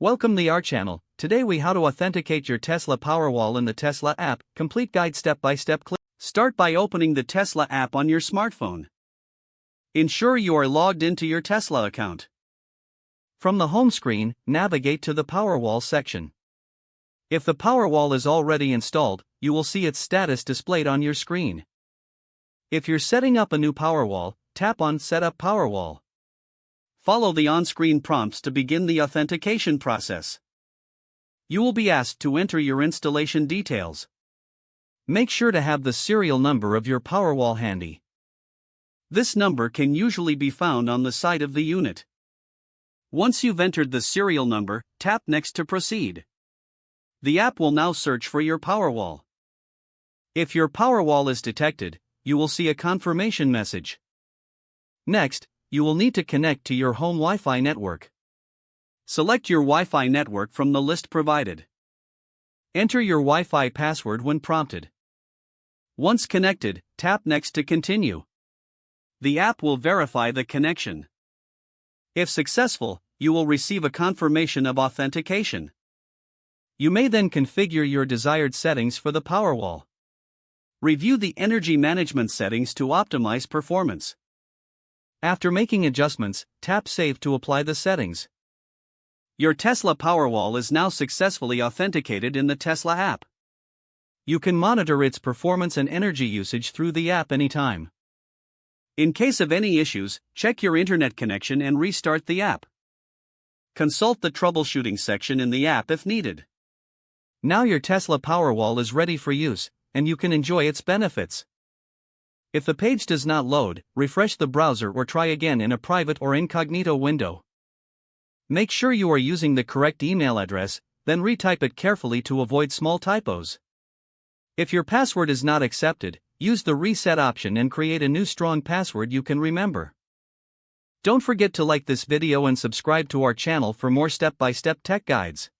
Welcome to our channel. Today we how to authenticate your Tesla Powerwall in the Tesla app. Complete guide step-by-step. Start by opening the Tesla app on your smartphone. Ensure you are logged into your Tesla account. From the home screen, navigate to the Powerwall section. If the Powerwall is already installed, you will see its status displayed on your screen. If you're setting up a new Powerwall, tap on Set up Powerwall. Follow the on-screen prompts to begin the authentication process. You will be asked to enter your installation details. Make sure to have the serial number of your Powerwall handy. This number can usually be found on the side of the unit. Once you've entered the serial number, tap Next to proceed. The app will now search for your Powerwall. If your Powerwall is detected, you will see a confirmation message. Next, you will need to connect to your home Wi-Fi network. Select your Wi-Fi network from the list provided. Enter your Wi-Fi password when prompted. Once connected, tap Next to continue. The app will verify the connection. If successful, you will receive a confirmation of authentication. You may then configure your desired settings for the Powerwall. Review the energy management settings to optimize performance. After making adjustments, tap Save to apply the settings. Your Tesla Powerwall is now successfully authenticated in the Tesla app. You can monitor its performance and energy usage through the app anytime. In case of any issues, check your internet connection and restart the app. Consult the troubleshooting section in the app if needed. Now your Tesla Powerwall is ready for use, and you can enjoy its benefits. If the page does not load, refresh the browser or try again in a private or incognito window. Make sure you are using the correct email address, then retype it carefully to avoid small typos. If your password is not accepted, use the reset option and create a new strong password you can remember. Don't forget to like this video and subscribe to our channel for more step-by-step tech guides.